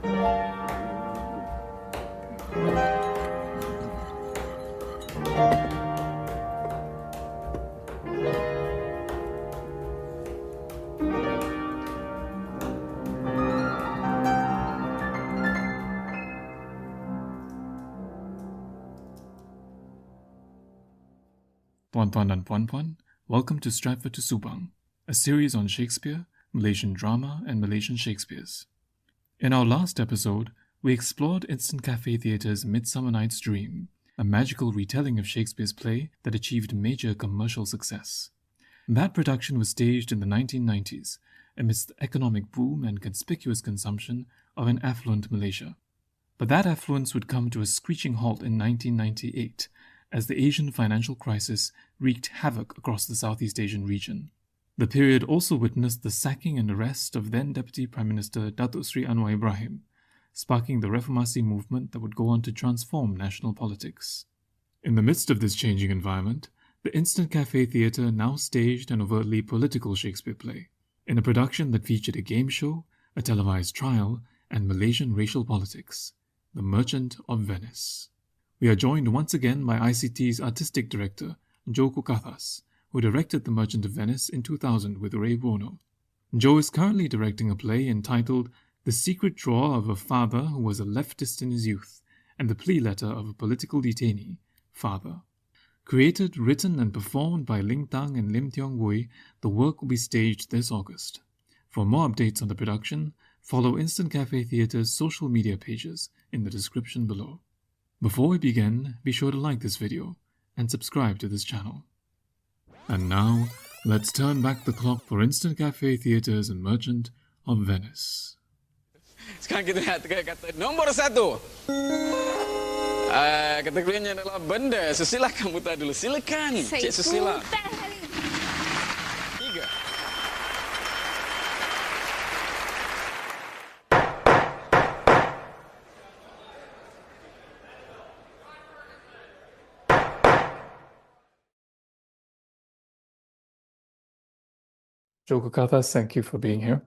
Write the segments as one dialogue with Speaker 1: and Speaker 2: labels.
Speaker 1: Puan-Puan dan Puan-Puan, welcome to Stratford to Subang, a series on Shakespeare, Malaysian drama, and Malaysian Shakespeares. In our last episode, we explored Instant Cafe Theatre's Midsummer Night's Dream, a magical retelling of Shakespeare's play that achieved major commercial success. That production was staged in the 1990s amidst the economic boom and conspicuous consumption of an affluent Malaysia. But that affluence would come to a screeching halt in 1998 as the Asian financial crisis wreaked havoc across the Southeast Asian region. The period also witnessed the sacking and arrest of then Deputy Prime Minister Datuk Sri Anwar Ibrahim, sparking the Reformasi movement that would go on to transform national politics. In the midst of this changing environment, the Instant Cafe Theatre now staged an overtly political Shakespeare play, in a production that featured a game show, a televised trial, and Malaysian racial politics, The Merchant of Venice. We are joined once again by ICT's artistic director, Jo Kukathas, who directed The Merchant of Venice in 2000 with Ray Bono. Jo is currently directing a play entitled The Secret Drawer of a Father Who Was a Leftist in His Youth and the Plea Letter of a Political Detainee, Father. Created, written, and performed by Ling Tang and Lim Tiong Wui, the work will be staged this August. For more updates on the production, follow Instant Cafe Theatre's social media pages in the description below. Before we begin, be sure to like this video and subscribe to this channel. And now, let's turn back the clock for Instant Cafe Theatres and Merchant of Venice.
Speaker 2: Sekarang kita lihat kata nombor 1. Kategorinya adalah benda. Susila kamu buta dulu. Silakan, Cik Susila. 3.
Speaker 1: Jo Kukathas, thank you for being here.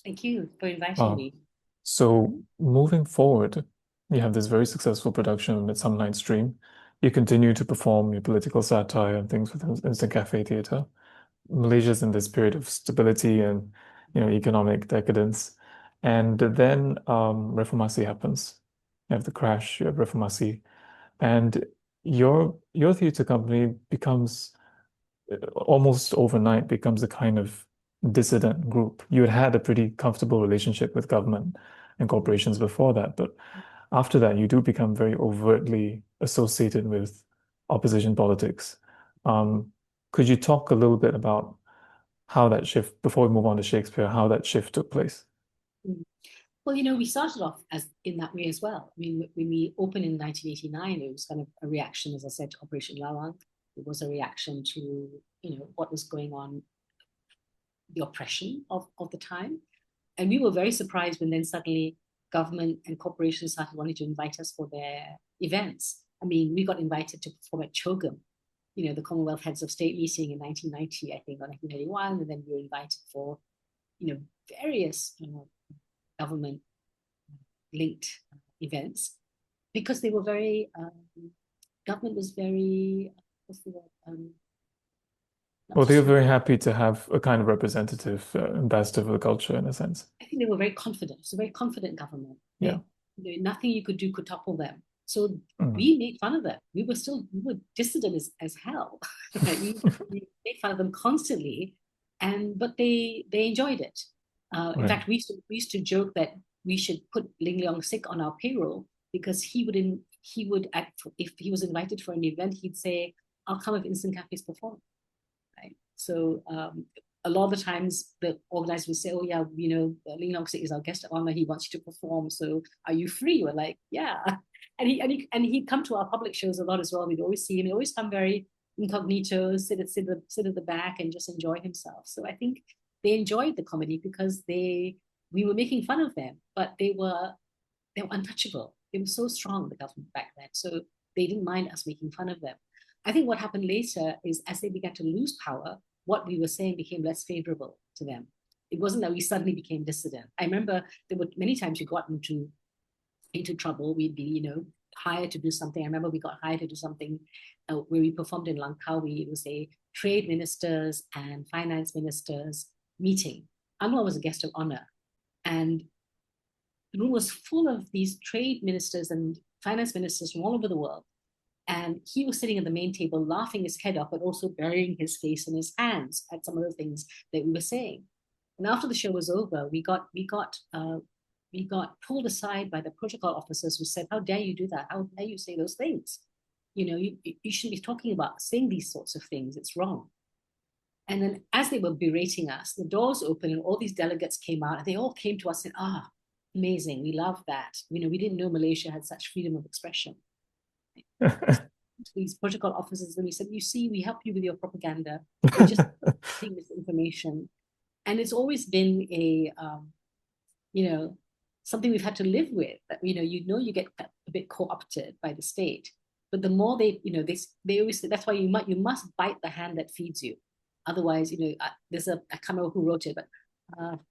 Speaker 3: Thank you for inviting me.
Speaker 1: So, moving forward, you have this very successful production of Midsummer Night's Dream. You continue to perform your political satire and things with Instant Cafe Theatre. Malaysia's in this period of stability and, economic decadence. And then Reformasi happens. You have the crash, you have Reformasi. And your theatre company becomes, almost overnight, becomes a kind of dissident group. You had a pretty comfortable relationship with government and corporations before that, but after that, you do become very overtly associated with opposition politics. Could you talk a little bit about how that shift, before we move on to Shakespeare, how that shift took place?
Speaker 3: Well, we started off in that way as well. I mean, when we opened in 1989, it was kind of a reaction, as I said, to Operation Lawang. It was a reaction to, what was going on, the oppression of the time. And we were very surprised when then suddenly government and corporations started wanting to invite us for their events. I mean, we got invited to perform at Chogam, the Commonwealth Heads of State meeting in 1990, I think, or 1981. And then we were invited for, various government-linked events because they were very, government was very,
Speaker 1: well, they were very happy to have a kind of representative ambassador for the culture, in a sense.
Speaker 3: I think they were very confident. It's a very confident government.
Speaker 1: Yeah.
Speaker 3: Nothing you could do could topple them. So we made fun of them. We were dissident as hell. Right? we made fun of them constantly, but they enjoyed it. In fact, we used to joke that we should put Ling Leong Sik on our payroll because he would act, if he was invited for an event, he'd say, "I'll come if Instant Cafes perform." Right? So a lot of the times the organizers would say, "Oh yeah, Ling Leong Sik is our guest of honor. He wants you to perform. So are you free?" We're like, "Yeah." And he'd come to our public shows a lot as well. We'd always see him. He'd always come very incognito, sit at the back and just enjoy himself. So I think they enjoyed the comedy because we were making fun of them, but they were untouchable. They were so strong, the government back then. So they didn't mind us making fun of them. I think what happened later is as they began to lose power, what we were saying became less favorable to them. It wasn't that we suddenly became dissident. I remember there were many times we got into trouble. We'd be, hired to do something. I remember we got hired to do something where we performed in Langkawi. It was a trade ministers and finance ministers meeting. Anwar was a guest of honor. And the room was full of these trade ministers and finance ministers from all over the world. And he was sitting at the main table, laughing his head off, but also burying his face in his hands at some of the things that we were saying. And after the show was over, we got pulled aside by the protocol officers who said, "How dare you do that? How dare you say those things? You shouldn't be talking about saying these sorts of things. It's wrong." And then as they were berating us, the doors opened and all these delegates came out and they all came to us and said, amazing, we love that. We didn't know Malaysia had such freedom of expression. These protocol officers, and we said, you see, we help you with your propaganda. We're just getting this information. And it's always been something we've had to live with. That you get a bit co-opted by the state, but the more they always say, that's why you must bite the hand that feeds you. Otherwise, there's I can't remember who wrote it, but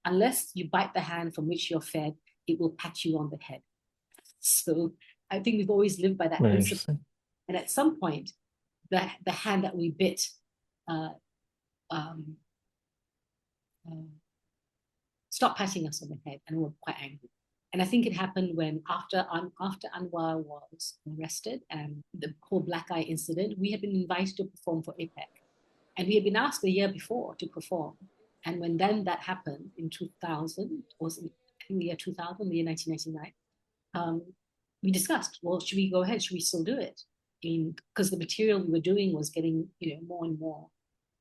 Speaker 3: unless you bite the hand from which you're fed, it will pat you on the head. So I think we've always lived by that principle. And at some point, the hand that we bit stopped patting us on the head, and we were quite angry. And I think it happened when after Anwar was arrested and the whole black eye incident, we had been invited to perform for APEC. And we had been asked the year before to perform. And when then that happened in 2000, in the year 2000, the year 1999, we discussed, well, should we go ahead? Should we still do it? Because the material we were doing was getting more and more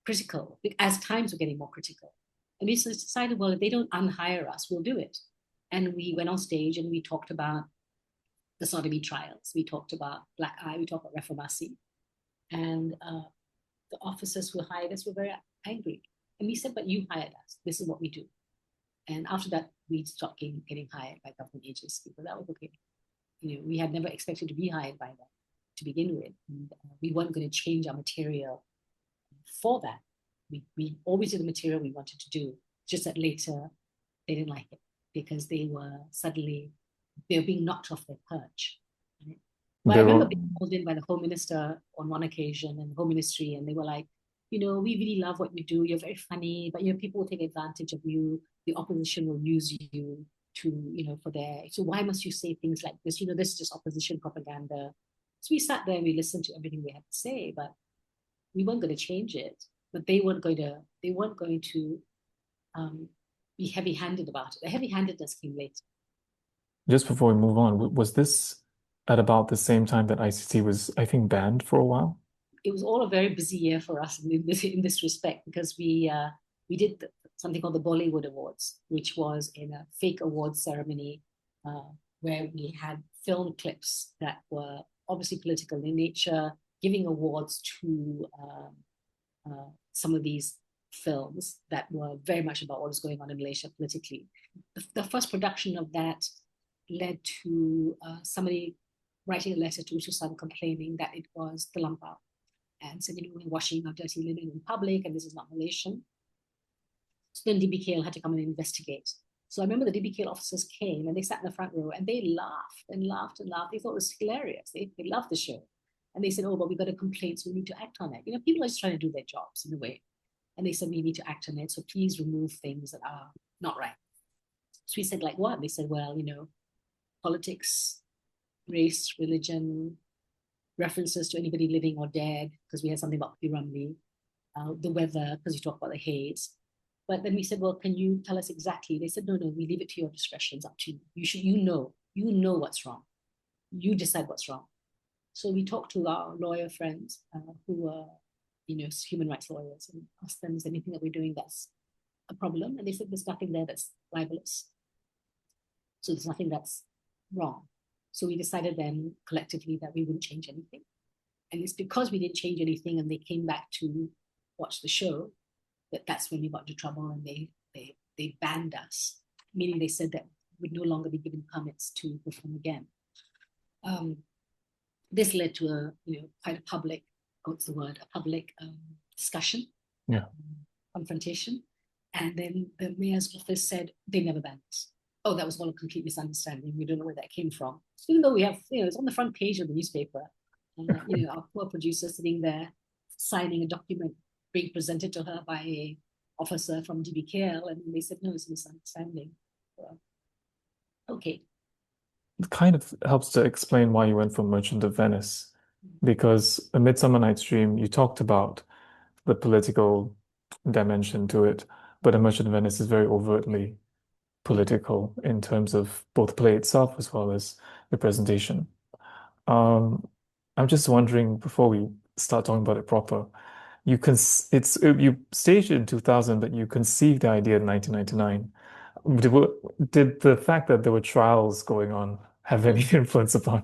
Speaker 3: critical as times were getting more critical. And we decided, well, if they don't unhire us, we'll do it. And we went on stage and we talked about the sodomy trials. We talked about black eye. We talked about reformasi. And the officers who hired us were very angry. And we said, but you hired us. This is what we do. And after that, we stopped getting hired by government agencies. But that was okay. We had never expected to be hired by them to begin with. And, we weren't going to change our material for that. We always did the material we wanted to do. Just that later, they didn't like it because they were being knocked off their perch. Right? But I remember being called in by the Home Minister on one occasion and the Home Ministry, and they were like, we really love what you do. You're very funny, but people will take advantage of you. The opposition will use you to, so why must you say things like this? This is just opposition propaganda. So we sat there and we listened to everything they had to say, but we weren't going to change it. But they weren't going to be heavy-handed about it. The heavy-handedness came later.
Speaker 1: Just before we move on, was this at about the same time that ICT was, I think, banned for a while?
Speaker 3: It was all a very busy year for us in this respect, because we did something called the Bollywood Awards, which was in a fake awards ceremony where we had film clips that were obviously political in nature, giving awards to some of these films that were very much about what was going on in Malaysia politically. The first production of that led to somebody writing a letter to Utusan complaining that it was terlampau and said, we're washing our dirty linen in public and this is not Malaysian. So then DBKL had to come and investigate. So I remember the DBKL officers came and they sat in the front row and they laughed and laughed and laughed. They thought it was hilarious. They loved the show. And they said, but we've got a complaint, so we need to act on it. People are just trying to do their jobs in a way. And they said, we need to act on it. So please remove things that are not right. So we said, like what? They said, well, politics, race, religion, references to anybody living or dead, because we had something about Piramli, the weather, because you talk about the haze. But then we said, well, can you tell us exactly? They said, no, we leave it to your discretion. It's up to you. You know what's wrong. You decide what's wrong. So we talked to our lawyer friends who were, human rights lawyers, and asked them, is there anything that we're doing that's a problem? And they said, there's nothing there that's libelous. So there's nothing that's wrong. So we decided then collectively that we wouldn't change anything. And it's because we didn't change anything and they came back to watch the show that's when we got into trouble, and they banned us, meaning they said that we'd no longer be given permits to perform again. This led to quite a public, discussion, confrontation. And then the mayor's office said they never banned this. Oh, that was all a complete misunderstanding. We don't know where that came from. Even though we have, it's on the front page of the newspaper. Our poor producer sitting there signing a document being presented to her by a officer from DBKL, and they said, no, it's a misunderstanding. Well, okay.
Speaker 1: It kind of helps to explain why you went for Merchant of Venice, because A Midsummer Night's Dream, you talked about the political dimension to it, but A Merchant of Venice is very overtly political in terms of both the play itself as well as the presentation. I'm just wondering, before we start talking about it proper, you staged it in 2000, but you conceived the idea in 1999. Did the fact that there were trials going on have any influence upon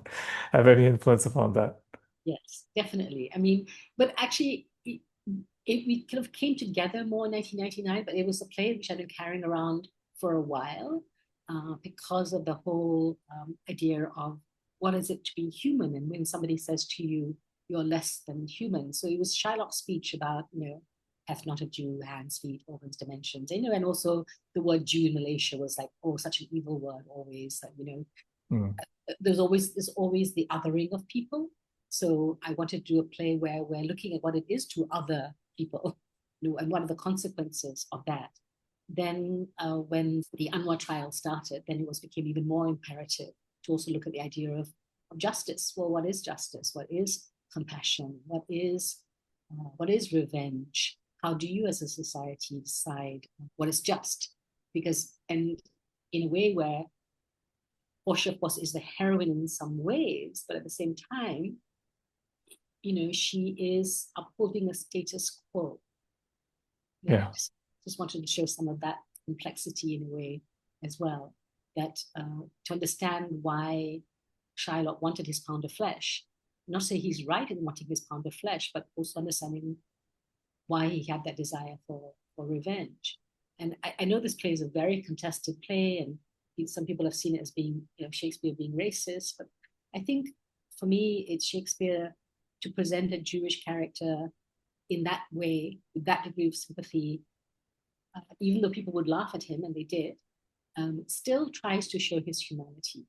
Speaker 1: that?
Speaker 3: Yes, definitely. I mean, but actually, we kind of came together more in 1999, but it was a play which I've been carrying around for a while because of the whole idea of what is it to be human, and when somebody says to you, you're less than human. So it was Shylock's speech about, hath not a Jew hands, feet, organs, dimensions, and also the word Jew in Malaysia was like, oh, such an evil word always, there's always the othering of people. So I wanted to do a play where we're looking at what it is to other people, and what are the consequences of that. Then when the Anwar trial started, then it became even more imperative to also look at the idea of justice. Well, what is justice? What is compassion? What is revenge? How do you as a society decide what is just? And in a way where Portia, of course, is the heroine in some ways, but at the same time, she is upholding a status quo.
Speaker 1: Yeah.
Speaker 3: Just wanted to show some of that complexity in a way as well, that to understand why Shylock wanted his pound of flesh, not say he's right in wanting his pound of flesh, but also understanding why he had that desire for revenge. And I know this play is a very contested play, and some people have seen it as being, Shakespeare being racist, but I think for me, it's Shakespeare to present a Jewish character in that way, with that degree of sympathy, even though people would laugh at him, and they did, still tries to show his humanity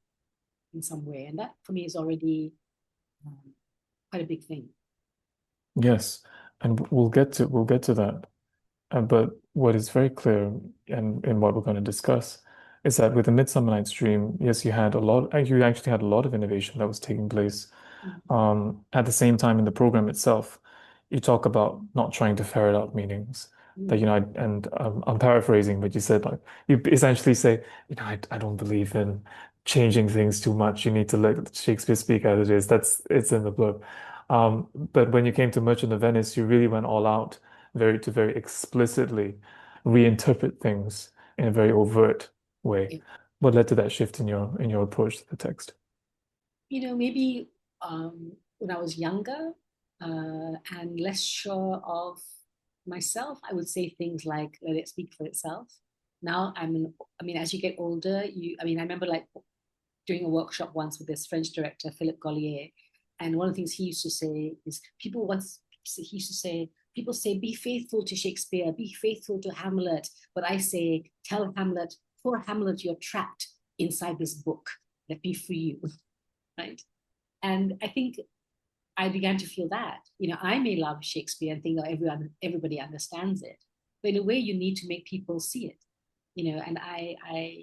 Speaker 3: in some way. And that for me is already quite a big thing.
Speaker 1: Yes, and we'll get to that. But what is very clear, and in what we're going to discuss, is that with the Midsummer Night's Dream, yes, you actually had a lot of innovation that was taking place. At the same time, in the program itself, you talk about not trying to ferret out meanings. That, I'm paraphrasing, but you said, like, you essentially say, I don't believe in changing things too much. You need to let Shakespeare speak as it is. It's in the blurb. But when you came to Merchant of Venice, you really went all out to very explicitly reinterpret things in a very overt way.
Speaker 3: Yeah.
Speaker 1: What led to that shift in your approach to the text?
Speaker 3: Maybe when I was younger and less sure of myself, I would say things like, let it speak for itself. Now as you get older, I remember like doing a workshop once with this French director, Philippe Gollier, and one of the things he used to say is people say, be faithful to Shakespeare, be faithful to Hamlet. But I say, tell Hamlet, poor Hamlet, you're trapped inside this book. Let me free you, right? And I think I began to feel that, I may love Shakespeare and think that everybody understands it, but in a way you need to make people see it, and I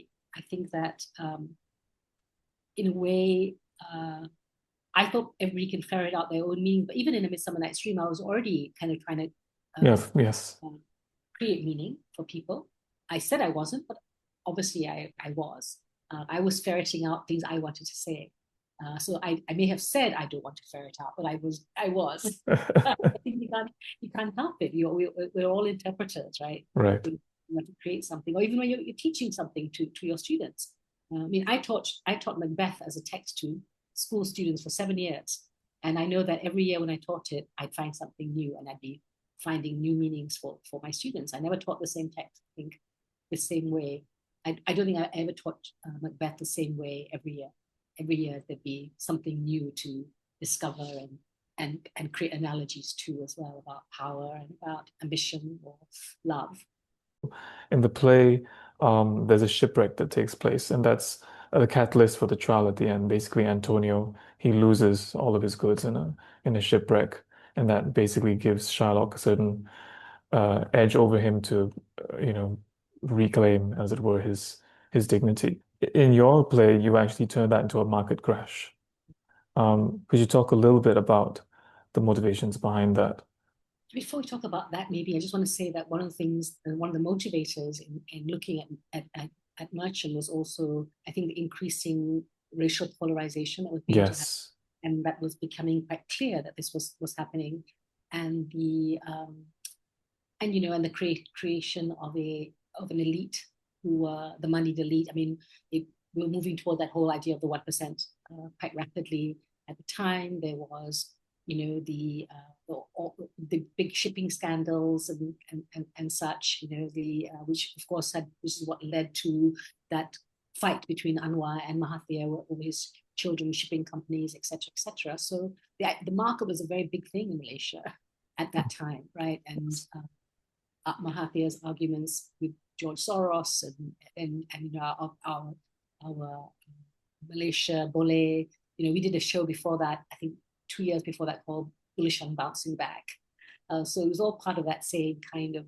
Speaker 3: think that in a way, I thought everybody can ferret out their own meaning, but even in A Midsummer Night's Dream, I was already kind of trying to create meaning for people. I said I wasn't, but obviously I was. I was ferreting out things I wanted to say. So I may have said I don't want to ferret out, but I was. I think you can't help it. We're all interpreters, right?
Speaker 1: Right.
Speaker 3: You want to create something, or even when you're teaching something to your students. I taught Macbeth as a text to school students for 7 years, and I know that every year when I taught it, I'd find something new, and I'd be finding new meanings for my students. I never taught the same text, I think, the same way. I don't think I ever taught Macbeth the same way every year. Every year there'd be something new to discover and create analogies to as well, about power and about ambition or love.
Speaker 1: In the play, there's a shipwreck that takes place, and that's the catalyst for the trial at the end. Basically, Antonio, he loses all of his goods in a shipwreck, and that basically gives Shylock a certain edge over him to, reclaim, as it were, his dignity. In your play, you actually turned that into a market crash. Could you talk a little bit about the motivations behind that?
Speaker 3: Before we talk about that, maybe I just want to say that one of the things, one of the motivators in looking at Merchant was also, I think, the increasing racial polarization that was beginning to happen,
Speaker 1: Yes.
Speaker 3: and that was becoming quite clear that this was happening, and the creation of an elite who were the moneyed elite. I mean, we were moving toward that whole idea of the 1% quite rapidly. At the time, there was, the big shipping scandals and such, which of course this is what led to that fight between Anwar and Mahathir over his children's shipping companies, etc., etc. So the market was a very big thing in Malaysia at that time, right? And Mahathir's arguments with George Soros and our Malaysia Boleh. We did a show before that, I think 2 years before that, called Bullish on Bouncing Back. So it was all part of that same kind of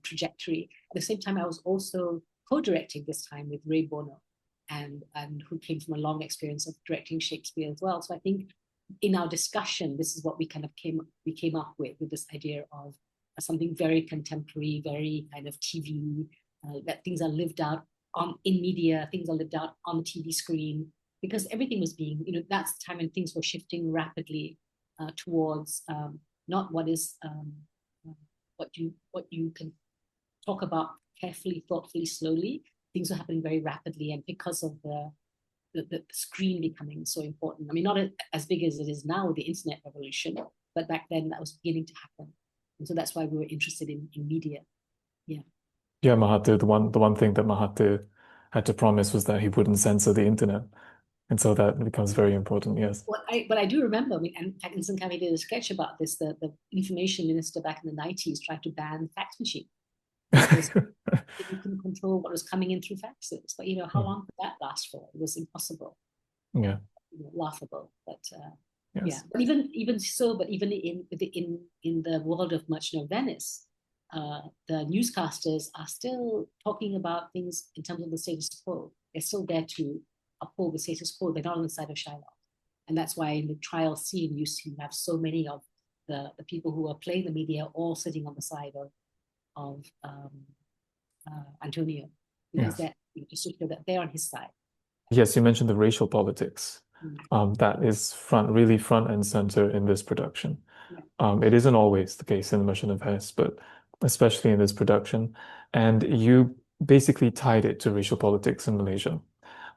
Speaker 3: trajectory. At the same time, I was also co-directing this time with Ray Bono, and who came from a long experience of directing Shakespeare as well. So I think in our discussion, this is what we kind of came up with this idea of something very contemporary, very kind of TV, that things are lived out in media, things are lived out on the TV screen, because everything was being, that's the time when things were shifting rapidly towards not what is what you can talk about carefully, thoughtfully, slowly. Things were happening very rapidly, and because of the screen becoming so important. I mean, not as big as it is now with the internet revolution, but back then that was beginning to happen. And so that's why we were interested in media. Yeah.
Speaker 1: Yeah, Mahathir, the one thing that Mahathir had to promise was that he wouldn't censor the internet. And so that becomes very important, yes.
Speaker 3: But I do remember, and Pattinson Kami did a sketch about this, the information minister back in the 90s tried to ban the fax machine because you couldn't control what was coming in through faxes. But how long could that last for? It was impossible.
Speaker 1: Yeah.
Speaker 3: Laughable. But
Speaker 1: yes.
Speaker 3: Yeah. But even in the world of Merchant of Venice, the newscasters are still talking about things in terms of the status quo. They're still there to uphold the status quo. They're not on the side of Shylock. And that's why in the trial scene, you have so many of the people who are playing the media all sitting on the side of Antonio, because
Speaker 1: Yes.
Speaker 3: just to show that they're on his side.
Speaker 1: Yes, you mentioned the racial politics. That is really front and center in this production. Yeah. It isn't always the case in The Merchant of Venice, but especially in this production. And you basically tied it to racial politics in Malaysia.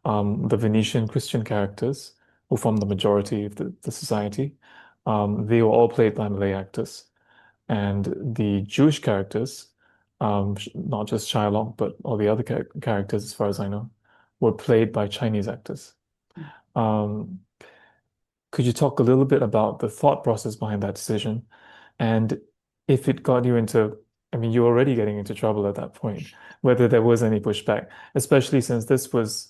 Speaker 1: The Venetian Christian characters, who form the majority of the society, they were all played by Malay actors. And the Jewish characters, not just Shylock, but all the other characters, as far as I know, were played by Chinese actors. Could you talk a little bit about the thought process behind that decision, and if it got you into, I mean, you're already getting into trouble at that point, whether there was any pushback, especially since this was,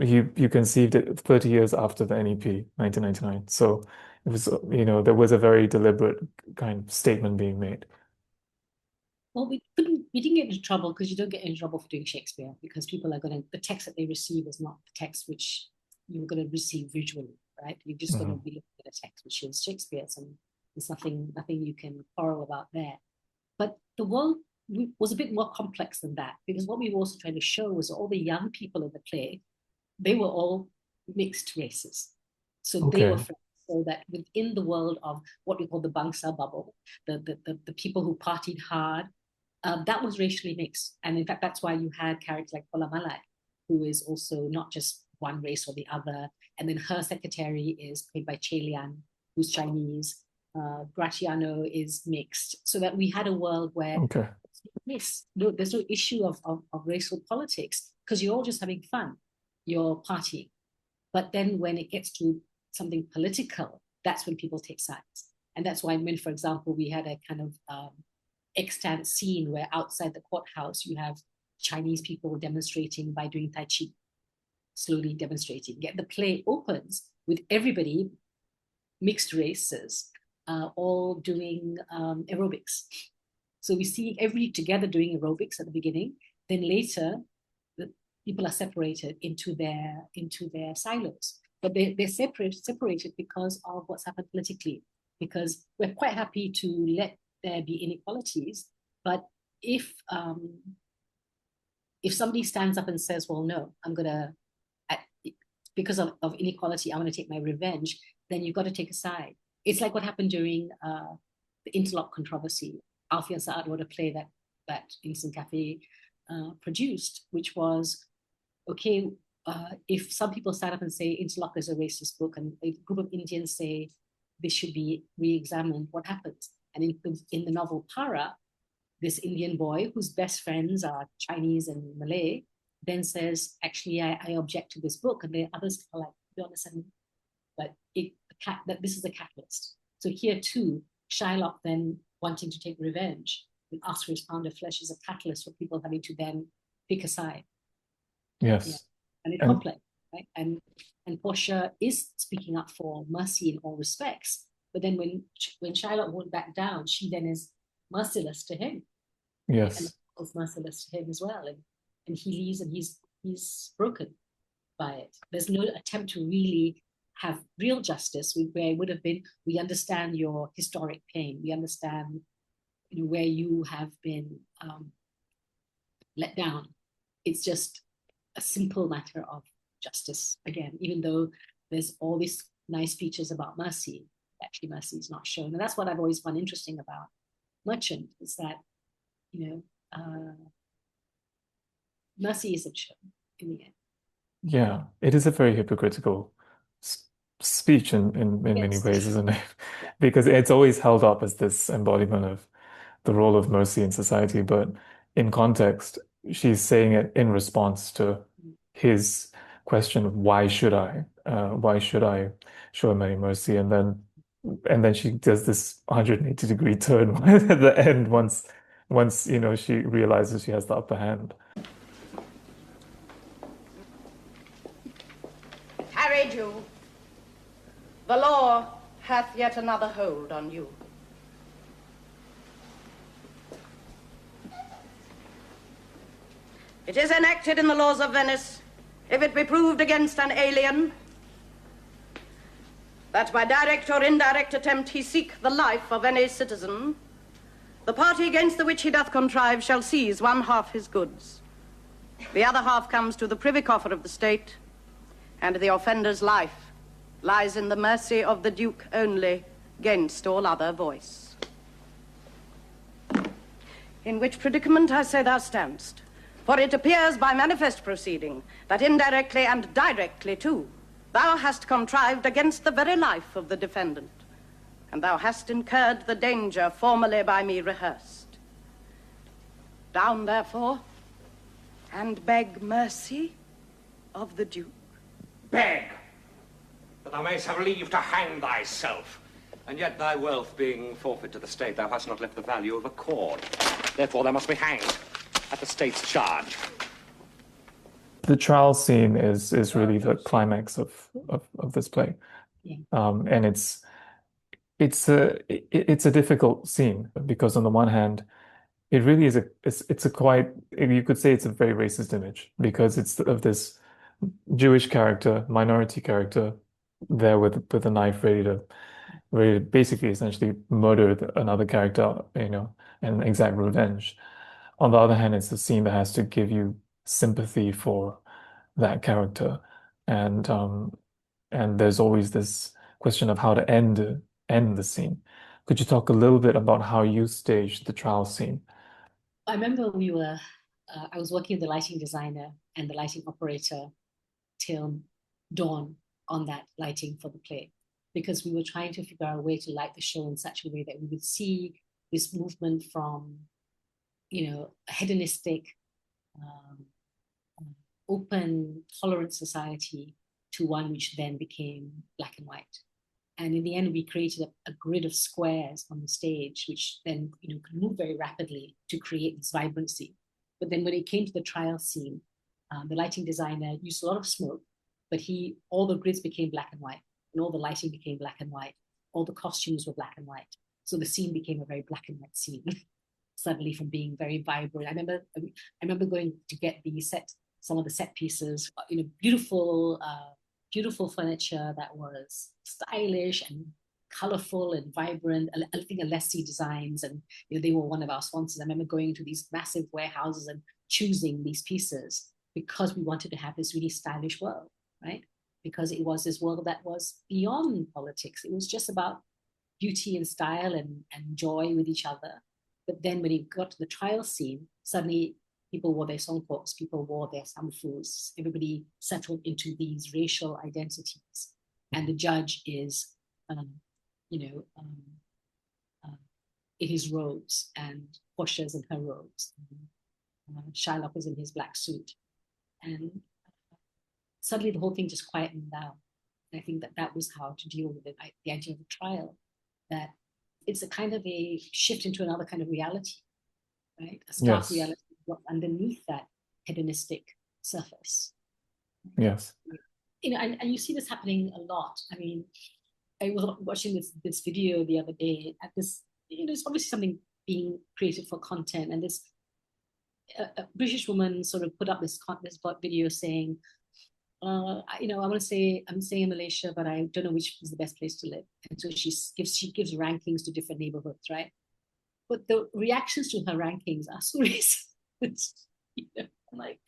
Speaker 1: you conceived it 30 years after the NEP, 1999. So it was, there was a very deliberate kind of statement being made.
Speaker 3: Well, we didn't get into trouble because you don't get into trouble for doing Shakespeare, because people are the text that they receive is not the text which you're going to receive visually, right? You're just going to be looking at a text which is Shakespeare's, and there's nothing you can quarrel about there. But the world was a bit more complex than that, because what we were also trying to show was all the young people in the play, they were all mixed races. So they were friends. So that within the world of what we call the Bangsa bubble, the people who partied hard, that was racially mixed. And in fact, that's why you had characters like Pola Malai, who is also not just one race or the other. And then her secretary is played by Che Lian, who's Chinese. Graciano is mixed. So that we had a world where there's no issue of racial politics, because you're all just having fun. You're partying. But then when it gets to something political, that's when people take sides. And that's why when, for example, we had a kind of extant scene where outside the courthouse you have Chinese people demonstrating by doing Tai Chi, slowly demonstrating. Yet the play opens with everybody, mixed races, all doing aerobics. So we see everybody together doing aerobics at the beginning. Then later, the people are separated into their silos. But they're separated because of what's happened politically. Because we're quite happy to let there be inequalities, but if somebody stands up and says, "Well, no, I'm gonna," because of inequality, I want to take my revenge, then you've got to take a side. It's like what happened during the interlock controversy. Alfian Sa'ad wrote a play that Instant Cafe produced, which was, okay, if some people stand up and say Interlock is a racist book, and a group of Indians say this should be re-examined, what happens? And in the novel Para, this Indian boy whose best friends are Chinese and Malay then says, actually, I object to this book. And the others are like, you understand, but that this is a catalyst. So here too, Shylock then wanting to take revenge and ask for his pound of flesh is a catalyst for people having to then pick a side.
Speaker 1: Yes.
Speaker 3: Yeah. And it's complex, right? And Portia is speaking up for mercy in all respects. But then when Shylock won't back down, she then is merciless to him.
Speaker 1: Yes.
Speaker 3: And is merciless to him as well. And he leaves and he's broken by it. There's no attempt to really have real justice where it would have been, we understand your historic pain. We understand where you have been let down. It's just a simple matter of justice again, even though there's all these nice features about mercy. Actually, mercy is not shown. And that's what I've always found interesting about Merchant, is that, mercy isn't shown in the end.
Speaker 1: Yeah, it is a very hypocritical speech in many
Speaker 3: Yes.
Speaker 1: ways, isn't it?
Speaker 3: Yeah.
Speaker 1: Because it's always held up as this embodiment of the role of mercy in society, but in context, she's saying it in response to his question of why should I show him any mercy? And then she does this 180-degree turn at the end once she realizes she has the upper hand.
Speaker 4: Harry Jew, the law hath yet another hold on you. It is enacted in the laws of Venice, if it be proved against an alien, that by direct or indirect attempt he seek the life of any citizen, the party against the which he doth contrive shall seize one half his goods. The other half comes to the privy coffer of the state, and the offender's life lies in the mercy of the Duke only, 'gainst all other voice. In which predicament I say thou standst, for it appears by manifest proceeding that indirectly and directly too thou hast contrived against the very life of the defendant, and thou hast incurred the danger formerly by me rehearsed. Down therefore, and beg mercy of the Duke.
Speaker 5: Beg that thou mayst have leave to hang thyself, and yet thy wealth being forfeit to the state, thou hast not left the value of a cord. Therefore thou must be hanged at the state's charge.
Speaker 1: The trial scene is really the climax of this play.
Speaker 3: Yeah.
Speaker 1: And it's a difficult scene because on the one hand, it really is it's a quite, you could say it's a very racist image, because it's of this Jewish character, minority character, there with a knife ready to basically essentially murder another character, and exact revenge. On the other hand, it's a scene that has to give you sympathy for that character, and there's always this question of how to end the scene. Could you talk a little bit about how you staged the trial scene?
Speaker 3: I remember I was working with the lighting designer and the lighting operator till dawn on that lighting for the play, because we were trying to figure out a way to light the show in such a way that we would see this movement from, a hedonistic, open, tolerant society to one which then became black and white. And in the end, we created a grid of squares on the stage, which then could move very rapidly to create this vibrancy. But then when it came to the trial scene, the lighting designer used a lot of smoke, but all the grids became black and white, and all the lighting became black and white. All the costumes were black and white. So the scene became a very black and white scene, suddenly from being very vibrant. I remember going to get some of the set pieces, beautiful furniture that was stylish and colorful and vibrant. I think Alessi Designs, and they were one of our sponsors. I remember going into these massive warehouses and choosing these pieces because we wanted to have this really stylish world, right? Because it was this world that was beyond politics. It was just about beauty and style and joy with each other. But then when it got to the trial scene, suddenly people wore their songkoks, people wore their samfus, everybody settled into these racial identities. And the judge is, in his robes, and Portia's in her robes. Shylock is in his black suit. And suddenly the whole thing just quietened down. And I think that was how to deal with the idea of the trial, that it's a kind of a shift into another kind of reality, right? A stark reality underneath that hedonistic surface.
Speaker 1: Yes.
Speaker 3: And you see this happening a lot. I mean, I was watching this video the other day at this, there's obviously something being created for content, and this a British woman sort of put up this video saying, I want to say I'm staying in Malaysia, but I don't know which is the best place to live. And so she gives rankings to different neighborhoods, right? But the reactions to her rankings are so racist. I'm like,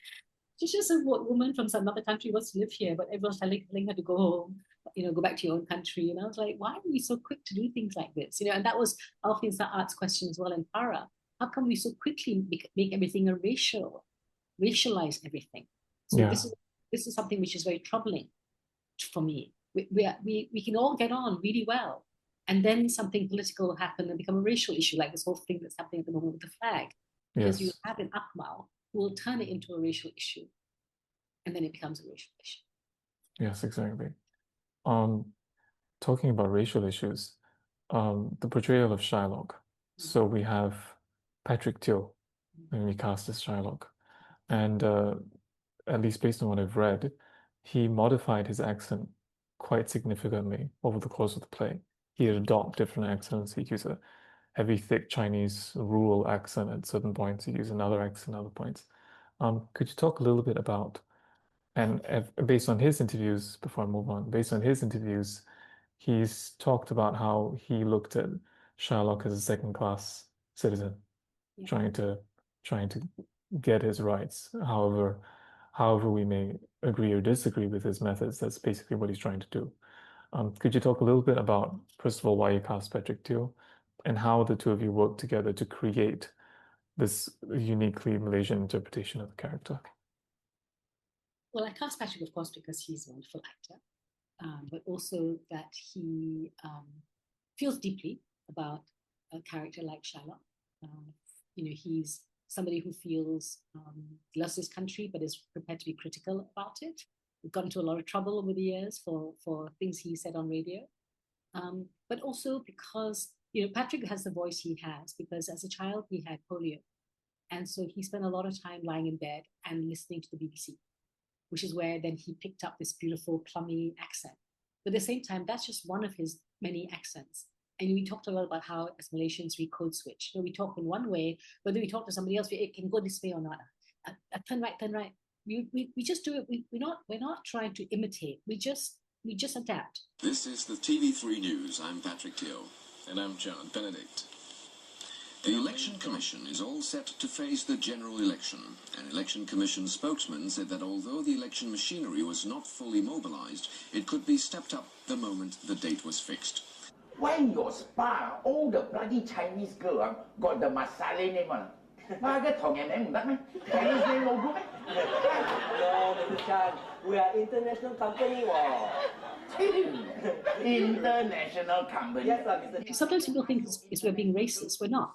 Speaker 3: she's just a woman from some other country wants to live here, but everyone's telling her to go home, go back to your own country. And I was like, why are we so quick to do things like this? And that was Alfie Art's question as well in Para. How come we so quickly make everything racialize everything? So this is something which is very troubling for me. We can all get on really well, and then something political will happen and become a racial issue, like this whole thing that's happening at the moment with the flag. Because you have an Akmal who will turn it into a racial issue, and then it becomes a racial issue.
Speaker 1: Yes, exactly. Talking about racial issues, the portrayal of Shylock. So we have Patrick Teo when we cast as Shylock, and at least based on what I've read, he modified his accent quite significantly over the course of the play. He'd adopt different accents. He'd use a heavy, thick Chinese rural accent at certain points. He'd use another accent at other points. Could you talk a little bit about, and based on his interviews, before I move on, based on his interviews, he's talked about how he looked at Shylock as a second-class citizen, trying to get his rights. However we may agree or disagree with his methods, that's basically what he's trying to do. Could you talk a little bit about, first of all, why you cast Patrick Teo, and how the two of you worked together to create this uniquely Malaysian interpretation of the character?
Speaker 3: Well, I cast Patrick, of course, because he's a wonderful actor, but also that he feels deeply about a character like Shylock. He's somebody who feels loves his country, but is prepared to be critical about it. We've got into a lot of trouble over the years for things he said on radio. But also because, Patrick has the voice he has because as a child he had polio. And so he spent a lot of time lying in bed and listening to the BBC, which is where then he picked up this beautiful plummy accent. But at the same time, that's just one of his many accents. And we talked a lot about how, as Malaysians, we code switch. We talk in one way, but then we talk to somebody else, it can go this way or not. Turn right. We just do it. We're not trying to imitate. We just adapt.
Speaker 6: This is the TV3 News. I'm Patrick Teo.
Speaker 2: And I'm John Benedict.
Speaker 6: The Election Commission is all set to face the general election. An Election Commission spokesman said that although the election machinery was not fully mobilized, it could be stepped up the moment the date was fixed.
Speaker 7: Why in your spa, all the bloody Chinese girl got the Masale name on? Chinese name no good?
Speaker 8: No, Mr. Chan, we are international company.
Speaker 7: International company.
Speaker 8: Yes, sir, Mr.
Speaker 3: Sometimes people think we're being racist. We're not.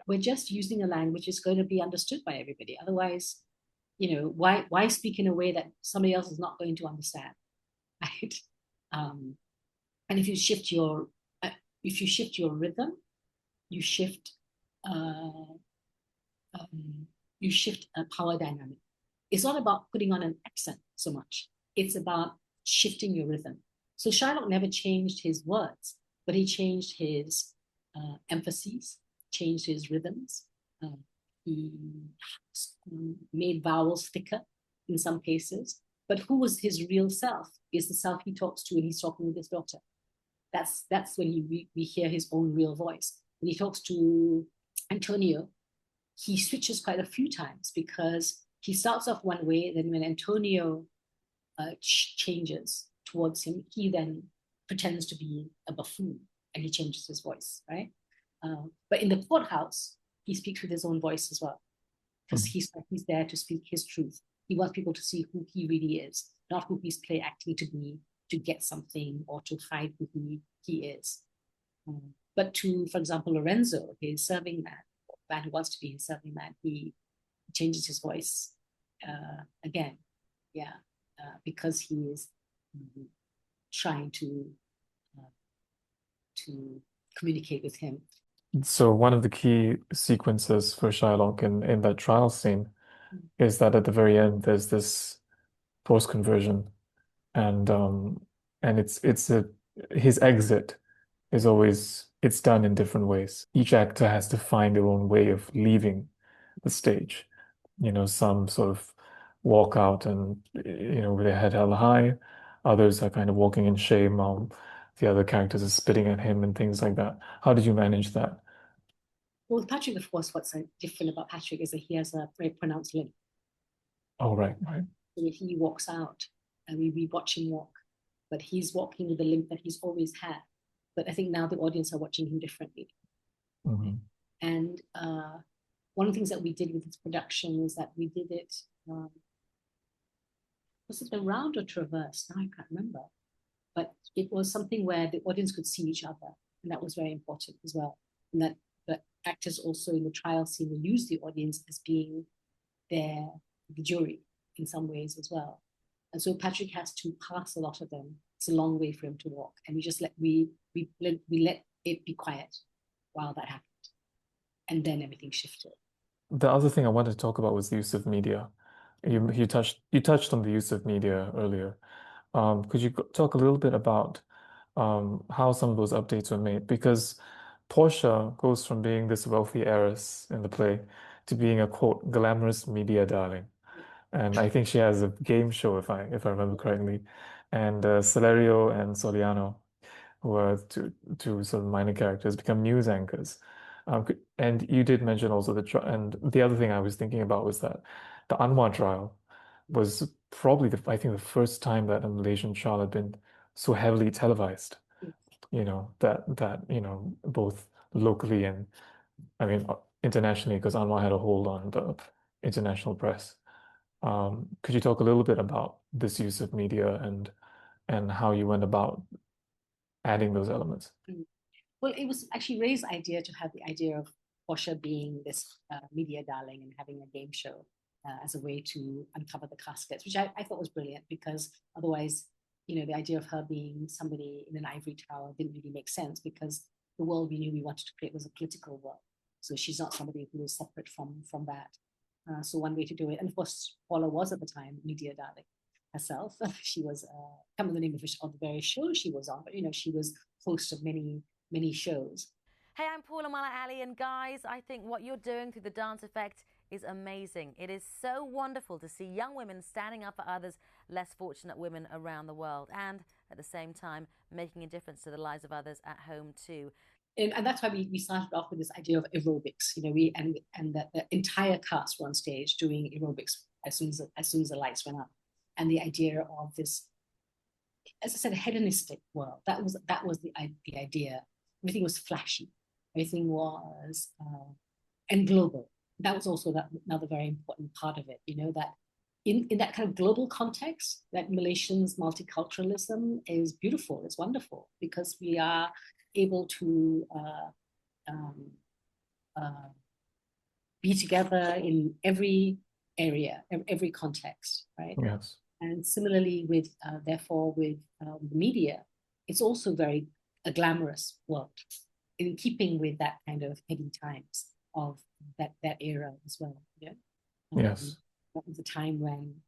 Speaker 3: We're just using a language which is going to be understood by everybody. Otherwise, why speak in a way that somebody else is not going to understand, right? And if you shift your rhythm, you shift a power dynamic. It's not about putting on an accent so much. It's about shifting your rhythm. So Shylock never changed his words, but he changed his emphases, changed his rhythms. He made vowels thicker in some cases. But who was his real self is the self he talks to when he's talking with his daughter. That's when we hear his own real voice. When he talks to Antonio, he switches quite a few times because he starts off one way, then when Antonio changes towards him, he then pretends to be a buffoon and he changes his voice, right? But in the courthouse, he speaks with his own voice as well, because he's there to speak his truth. He wants people to see who he really is, not who he's play acting to be, to get something or to hide who he is. But to, for example, Lorenzo, his serving man who wants to be his serving man, he changes his voice again, because he is trying to communicate with him.
Speaker 1: So one of the key sequences for Shylock in that trial scene is that at the very end there's this post-conversion, and his exit is always, it's done in different ways. Each actor has to find their own way of leaving the stage. Some sort of walk out and with their head held high. Others are kind of walking in shame. The other characters are spitting at him and things like that. How did you manage that?
Speaker 3: Well, with Patrick, of course, what's different about Patrick is that he has a very pronounced limp.
Speaker 1: Oh, right.
Speaker 3: So if he walks out and we watch him walk, but he's walking with the limp that he's always had. But I think now the audience are watching him differently.
Speaker 1: Mm-hmm.
Speaker 3: And one of the things that we did with this production is that we did it, was it around or traverse? Now I can't remember. But it was something where the audience could see each other. And that was very important as well. And that the actors also in the trial scene will use the audience as being the jury in some ways as well. And so Patrick has to pass a lot of them. It's a long way for him to walk. And we just let it be quiet while that happened. And then everything shifted.
Speaker 1: The other thing I wanted to talk about was the use of media. You touched on the use of media earlier. Could you talk a little bit about how some of those updates were made? Because Portia goes from being this wealthy heiress in the play to being a, quote, glamorous media darling. And I think she has a game show, if I remember correctly. And Celerio and Soliano, who are two sort of minor characters, become news anchors. And you did mention also and the other thing I was thinking about was that the Anwar trial was probably I think the first time that a Malaysian trial had been so heavily televised. That both locally and I mean internationally, because Anwar had a hold on the international press. Could you talk a little bit about this use of media and how you went about adding those elements?
Speaker 3: Well, it was actually Ray's idea to have the idea of Portia being this media darling and having a game show as a way to uncover the caskets, which I thought was brilliant, because otherwise, the idea of her being somebody in an ivory tower didn't really make sense, because the world we knew we wanted to create was a political world. So she's not somebody who is separate from that. So one way to do it, and of course, Paula was at the time media darling herself. She was, can't remember the name of the various shows she was on, but she was host of many shows.
Speaker 9: Hey, I'm Paula Mala Ali, and guys, I think what you're doing through the Dance Effect is amazing. It is so wonderful to see young women standing up for others, less fortunate women around the world, and at the same time making a difference to the lives of others at home too.
Speaker 3: And that's why we started off with this idea of aerobics. And the entire cast were on stage doing aerobics as soon as the lights went up, and the idea of this, as I said, a hedonistic world. That was the idea. Everything was flashy. Everything was and global. That was also another very important part of it. That in that kind of global context, that Malaysians' multiculturalism is beautiful. It's wonderful, because we are able to be together in every area, every context, right?
Speaker 1: Yes.
Speaker 3: And similarly with the media, it's also a glamorous world, in keeping with that kind of heady times of that era as well. Yeah.
Speaker 1: Yes.
Speaker 3: That was a time when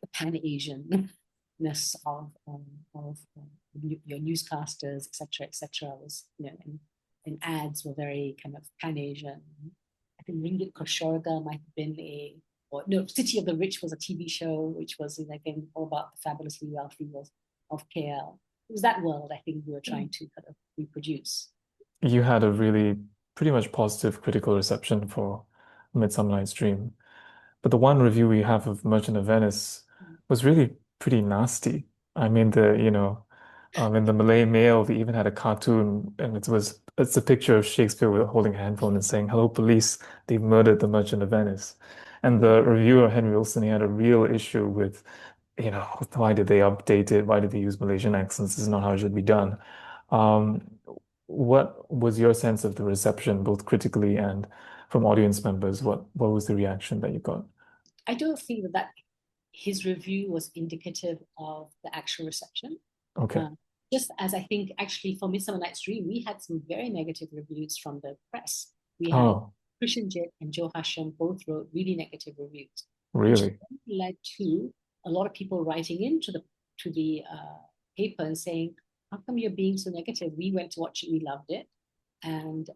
Speaker 3: the Pan-Asian-ness of your newscasters, etc., was, and ads were very kind of Pan-Asian. I think Ringgit Koshorga might have been City of the Rich was a TV show, which was, again, all about the fabulously wealthy of KL. It was that world, I think, we were trying to kind of reproduce.
Speaker 1: You had a really pretty much positive critical reception for Midsummer Night's Dream. But the one review we have of Merchant of Venice was really pretty nasty. I mean, in the Malay Mail, they even had a cartoon, and it's a picture of Shakespeare holding a handphone and saying, "Hello, police, they've murdered the Merchant of Venice." And the reviewer, Henry Wilson, he had a real issue with, why did they update it? Why did they use Malaysian accents? This is not how it should be done. What was your sense of the reception, both critically and from audience members? What was the reaction that you got?
Speaker 3: I don't think that his review was indicative of the actual reception.
Speaker 1: Okay.
Speaker 3: Just as I think actually for Midsummer Night's Dream, we had some very negative reviews from the press. We had Christian Jit and Joe Hasham both wrote really negative reviews.
Speaker 1: Really?
Speaker 3: Which led to a lot of people writing into the paper and saying, "How come you're being so negative? We went to watch it, we loved it." And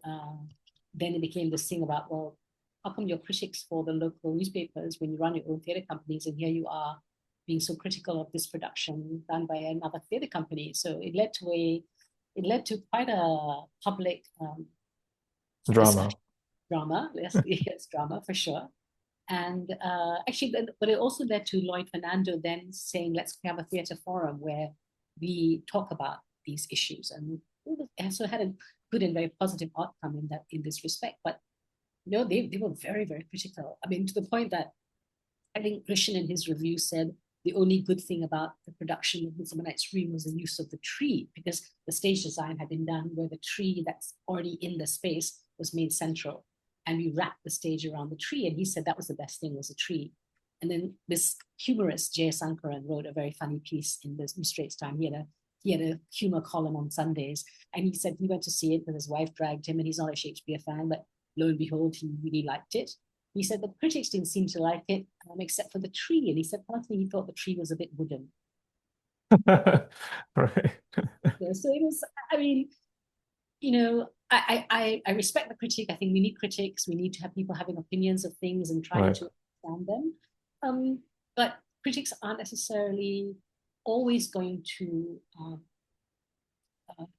Speaker 3: then it became this thing about, well, how come you're critics for the local newspapers when you run your own theatre companies, and here you are being so critical of this production done by another theatre company? So it led to quite a public
Speaker 1: drama.
Speaker 3: Yes, drama for sure. And actually, but it also led to Lloyd Fernando then saying, "Let's have a theatre forum where we talk about these issues." And so had a good and very positive outcome in this respect. But they were very, very critical. I mean, to the point that I think Christian in his review said the only good thing about the production of Midsummer Night's Dream was the use of the tree, because the stage design had been done where the tree that's already in the space was made central. And we wrapped the stage around the tree. And he said that was the best thing, was a tree. And then this humorist, Jay Sankaran, wrote a very funny piece in the New Straits Times. He had a humor column on Sundays. And he said he went to see it because his wife dragged him, and he's not a Shakespeare fan, but lo and behold, he really liked it. He said the critics didn't seem to like it, except for the tree. And he said personally he thought the tree was a bit wooden.
Speaker 1: Right.
Speaker 3: So it was, I mean, I respect the critic. I think we need critics. We need to have people having opinions of things and trying to understand them. But critics aren't necessarily always going to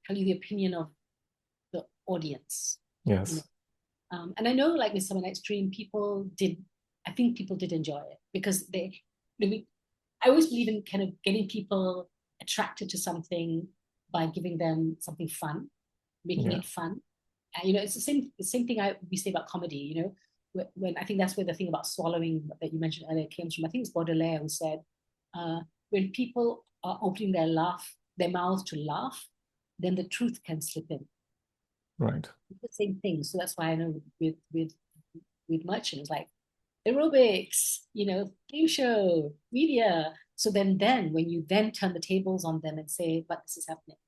Speaker 3: tell you the opinion of the audience.
Speaker 1: Yes.
Speaker 3: And I know, like with Midsummer Night's Dream, people did enjoy it, because I always believe in kind of getting people attracted to something by giving them something fun, making it fun. And, it's the same thing we say about comedy, when I think that's where the thing about swallowing that you mentioned earlier came from. I think it's Baudelaire who said, when people are opening their mouths to laugh, then the truth can slip in.
Speaker 1: Right.
Speaker 3: It's the same thing. So that's why I know with Merchant, it's like aerobics, game show, media. So then when you then turn the tables on them and say, but this is happening,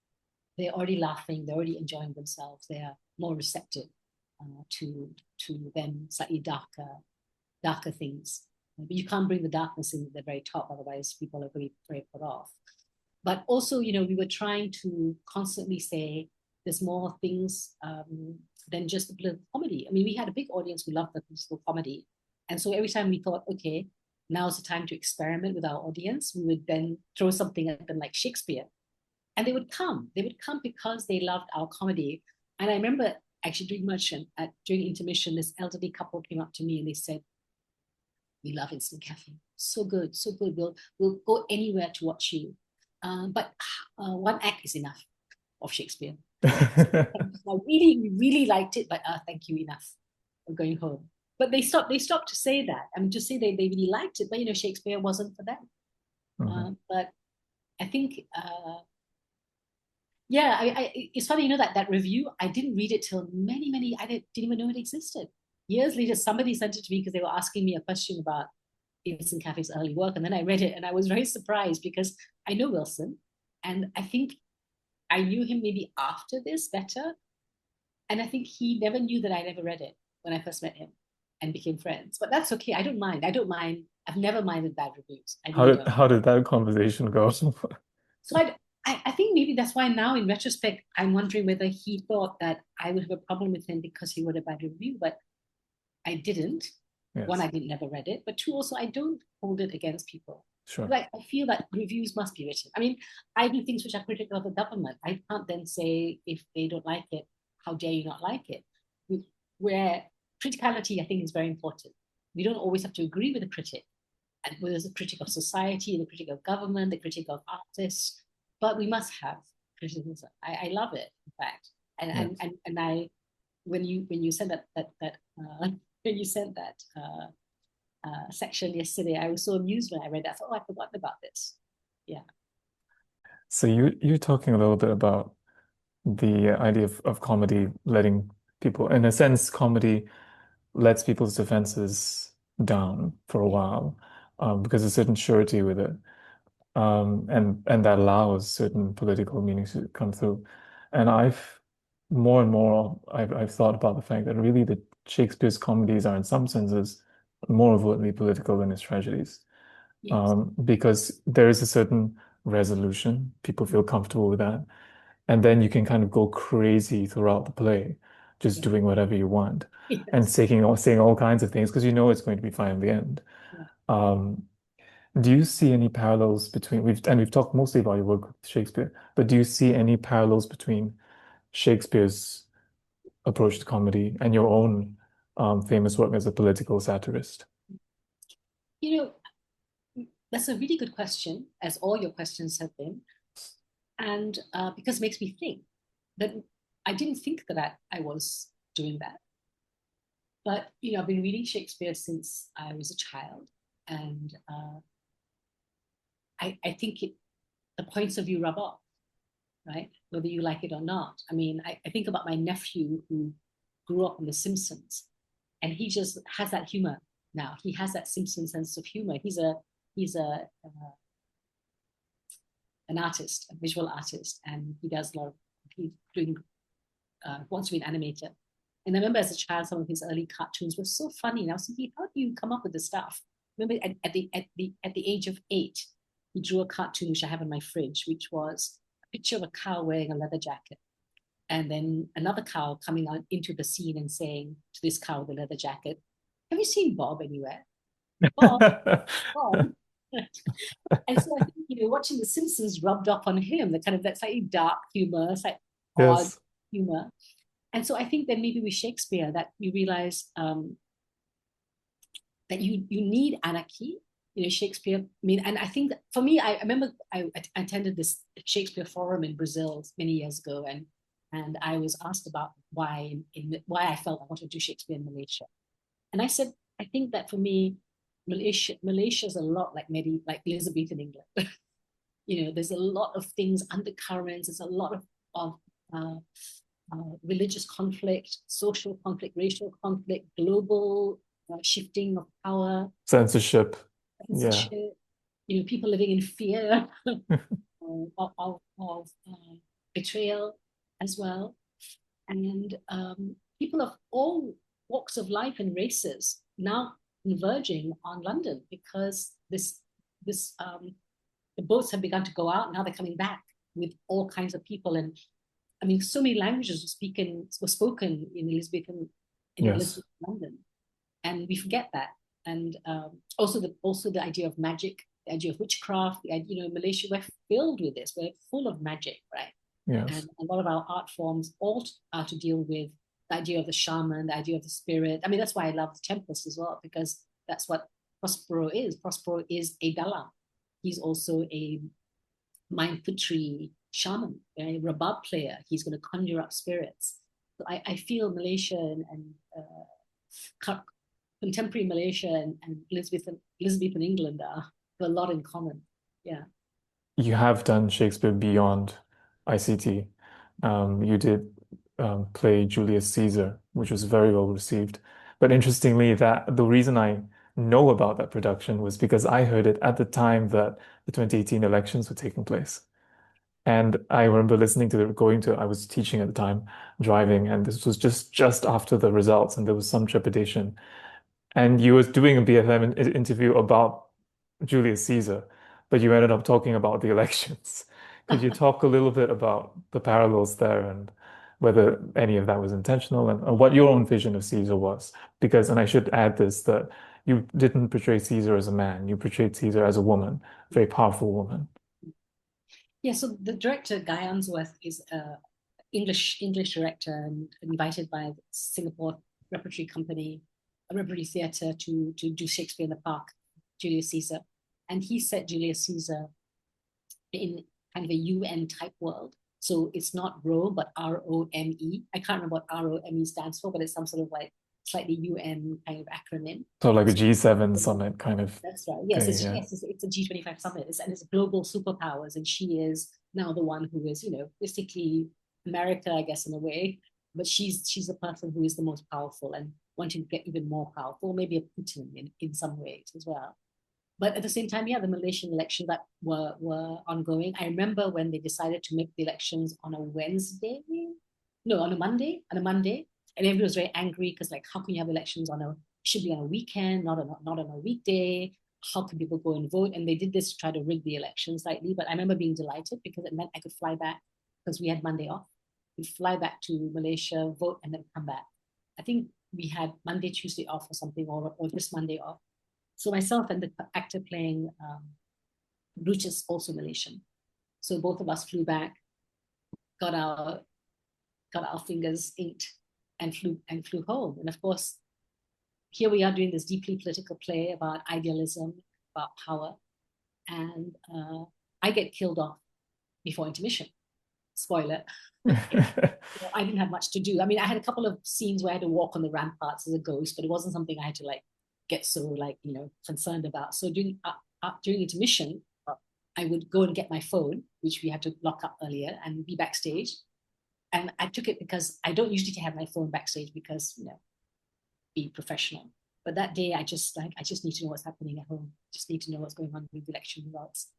Speaker 3: they're already laughing, they're already enjoying themselves, they are more receptive to them slightly darker things. But you can't bring the darkness in at the very top, otherwise people are very, very put off. But also, we were trying to constantly say there's more things than just the political comedy. I mean, we had a big audience who loved the political comedy. And so every time we thought, okay, now's the time to experiment with our audience, we would then throw something at them like Shakespeare. And they would come. They would come because they loved our comedy. And I remember actually doing Merchant, during intermission, this elderly couple came up to me and they said, "We love Instant Cafe. So good, so good. We'll go anywhere to watch you. But one act is enough of Shakespeare." I really liked it, but thank you, enough. We're going home. But they stopped to say that. I mean, to say they really liked it, but Shakespeare wasn't for them.
Speaker 1: Mm-hmm.
Speaker 3: But I think, it's funny, that review, I didn't read it till many, I didn't even know it existed. Years later, somebody sent it to me because they were asking me a question about Instant Cafe's early work. And then I read it and I was very surprised because I know Wilson. And I think I knew him maybe after this better. And I think he never knew that I never read it when I first met him and became friends. But that's okay. I don't mind. I don't mind. I've never minded bad reviews. I really don't.
Speaker 1: How did that conversation go?
Speaker 3: So I think maybe that's why now in retrospect, I'm wondering whether he thought that I would have a problem with him because he wrote a bad review, but I didn't.
Speaker 1: Yes.
Speaker 3: One, I didn't never read it, but two, also I don't hold it against people.
Speaker 1: Sure.
Speaker 3: Like I feel that reviews must be written. I mean, I do things which are critical of the government. I can't then say if they don't like it, how dare you not like it? Where criticality, I think, is very important. We don't always have to agree with the critic, and whether it's a critic of society, the critic of government, the critic of artists, but we must have criticism. I love it, in fact. And I, when you sent when you sent that section yesterday, I was so amused when I read that. I thought, oh, I'd forgotten about this. Yeah.
Speaker 1: So you're talking a little bit about the idea of comedy letting people, in a sense, comedy lets people's defenses down for a while, because there's a certain surety with it, and that allows certain political meanings to come through. And more and more I've thought about the fact that really the Shakespeare's comedies are in some senses more overtly political than his tragedies.
Speaker 3: Yes.
Speaker 1: Because there is a certain resolution, people feel comfortable with that. And then you can kind of go crazy throughout the play, just doing whatever you want and saying all kinds of things because you know it's going to be fine in the end. Do you see any parallels between, we've talked mostly about your work with Shakespeare, but do you see any parallels between Shakespeare's approach to comedy and your own famous work as a political satirist?
Speaker 3: You know, that's a really good question, as all your questions have been. And because it makes me think that I didn't think that I was doing that. But, you know, I've been reading Shakespeare since I was a child. And I think the points of view rub off, right? Whether you like it or not. I mean, I think about my nephew who grew up on The Simpsons, and he just has that humor now. He has that Simpson sense of humor. He's an artist, a visual artist, and he does a lot of, he's doing, wants to be an animator. And I remember as a child, some of his early cartoons were so funny. And I was thinking, how do you come up with this stuff? Remember at the age of 8, he drew a cartoon which I have in my fridge, which was a picture of a cow wearing a leather jacket. And then another cow coming out into the scene and saying to this cow with a leather jacket, have you seen Bob anywhere? Bob, Bob. And so I think, you know, watching The Simpsons rubbed off on him, the kind of that slightly dark humor, slightly odd humor. And so I think that maybe with Shakespeare that you realize that you need anarchy. You know, Shakespeare, I mean, and I think that for me, I remember I attended this Shakespeare forum in Brazil many years ago, and I was asked about why I felt I wanted to do Shakespeare in Malaysia. And I said, I think that for me, Malaysia is a lot like Elizabethan England. You know, there's a lot of things, undercurrents, there's a lot of religious conflict, social conflict, racial conflict, global shifting of power.
Speaker 1: Censorship.
Speaker 3: Yeah. You know, people living in fear of betrayal as well. And people of all walks of life and races now converging on London because the boats have begun to go out. Now they're coming back with all kinds of people. And I mean, so many languages were spoken in Elizabethan London. And we forget that. And also the idea of magic, the idea of witchcraft, you know, Malaysia, we're filled with this. We're full of magic, right?
Speaker 1: Yes.
Speaker 3: And a lot of our art forms all are to deal with the idea of the shaman, the idea of the spirit. I mean, that's why I love the Tempest as well, because that's what Prospero is. Prospero is a dalang. He's also a mind putri shaman, a rabab player. He's going to conjure up spirits. So I feel Malaysia and contemporary Malaysia and Elizabethan England have a lot in common. Yeah.
Speaker 1: You have done Shakespeare beyond ICT. You did play Julius Caesar, which was very well received. But interestingly, that the reason I know about that production was because I heard it at the time that the 2018 elections were taking place. And I remember listening to I was teaching at the time, driving, and this was just after the results, and there was some trepidation. And you was doing a BFM interview about Julius Caesar, but you ended up talking about the elections. Could you talk a little bit about the parallels there and whether any of that was intentional and what your own vision of Caesar was? Because, and I should add this, that you didn't portray Caesar as a man, you portrayed Caesar as a woman, a very powerful woman.
Speaker 3: Yeah, so the director, Guy Unsworth, is an English director and invited by the Singapore Repertory Company, a Repertory Theatre, to do Shakespeare in the Park, Julius Caesar. And he set Julius Caesar in kind of a UN type world. So it's not Rome, but ROME. I can't remember what ROME stands for, but it's some sort of like slightly UN kind of acronym.
Speaker 1: So like a G7 summit kind of.
Speaker 3: That's right. Yes,
Speaker 1: thing,
Speaker 3: it's a G25 summit, and it's global superpowers, and she is now the one who is, basically America, I guess, in a way. But she's the person who is the most powerful and wanting to get even more powerful, maybe a Putin in some ways as well. But at the same time, yeah, the Malaysian elections that were ongoing. I remember when they decided to make the elections on a Wednesday, no, on a Monday, and everybody was very angry because, like, how can you have elections should be on a weekend, not on a weekday? How can people go and vote? And they did this to try to rig the election slightly. But I remember being delighted because it meant I could fly back because we had Monday off. We'd fly back to Malaysia, vote, and then come back. I think we had Monday, Tuesday off or something, or this Monday off. So myself and the actor playing Bruce is also Malaysian. So both of us flew back, got our fingers inked, and flew home. And of course, here we are doing this deeply political play about idealism, about power, and I get killed off before intermission. Spoiler. I didn't have much to do. I mean, I had a couple of scenes where I had to walk on the ramparts as a ghost, but it wasn't something I had to get so concerned about. So during intermission, I would go and get my phone, which we had to lock up earlier, and be backstage. And I took it because I don't usually have my phone backstage because, be professional. But that day, I just need to know what's happening at home. Just need to know what's going on with the election results.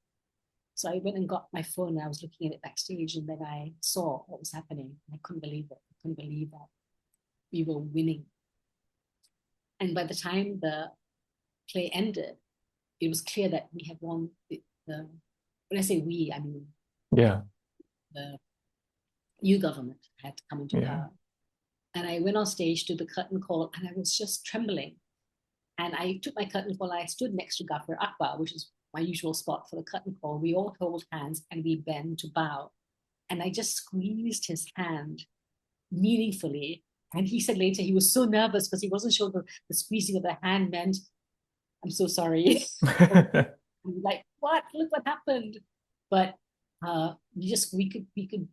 Speaker 3: So I went and got my phone and I was looking at it backstage, and then I saw what was happening. I couldn't believe it. I couldn't believe that we were winning. And by the time the play ended, it was clear that we had won. When I say we, I mean the new government had come into power. And I went on stage to the curtain call, and I was just trembling. And I took my curtain call. I stood next to Ghaffar Akbar, which is my usual spot for the curtain call. We all hold hands and we bend to bow. And I just squeezed his hand meaningfully. And he said later he was so nervous because he wasn't sure the squeezing of the hand meant, I'm so sorry. Like, what? Look what happened. But we couldn't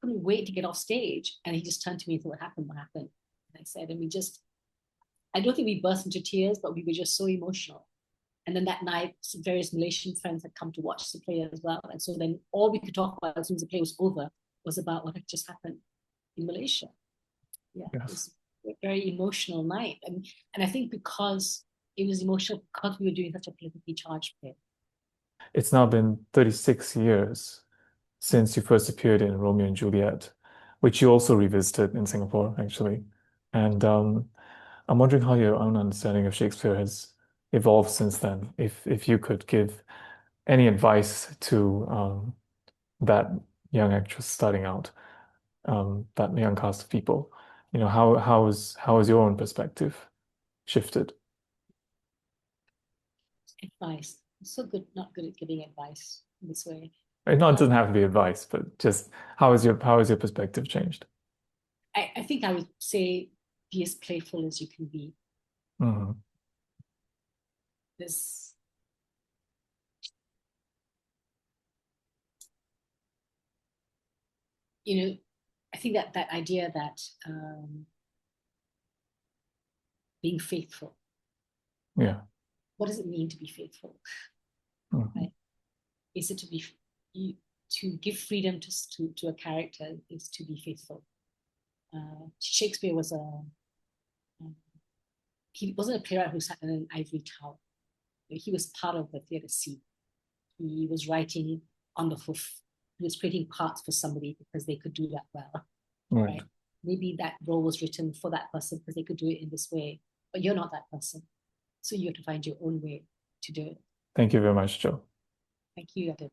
Speaker 3: wait to get off stage. And he just turned to me and said, what happened? And I said, and I don't think we burst into tears, but we were just so emotional. And then that night, some various Malaysian friends had come to watch the play as well. And so then all we could talk about as soon as the play was over was about what had just happened in Malaysia. Yeah, yes. It was a very emotional night. And I think because it was emotional, because we were doing such a politically charged play.
Speaker 1: It's now been 36 years since you first appeared in Romeo and Juliet, which you also revisited in Singapore, actually. And I'm wondering how your own understanding of Shakespeare has evolved since then. If you could give any advice to that young actress starting out, that young cast of people, how has your own perspective shifted?
Speaker 3: Advice. I'm so not good at giving advice in this way.
Speaker 1: It doesn't have to be advice, but just how has your perspective changed?
Speaker 3: I think I would say be as playful as you can be.
Speaker 1: Mm-hmm.
Speaker 3: I think that idea that being faithful.
Speaker 1: Yeah.
Speaker 3: What does it mean to be faithful?
Speaker 1: Mm-hmm.
Speaker 3: Right? Is it to give freedom to a character is to be faithful. Shakespeare he wasn't a playwright who sat in an ivory tower. He was part of the theatre scene. He was writing on the hoof. was creating parts for somebody because they could do that well,
Speaker 1: Right.
Speaker 3: Maybe that role was written for that person because they could do it in this way, but you're not that person. So you have to find your own way to do it.
Speaker 1: Thank you very much, Jo.
Speaker 3: Thank you, Adib.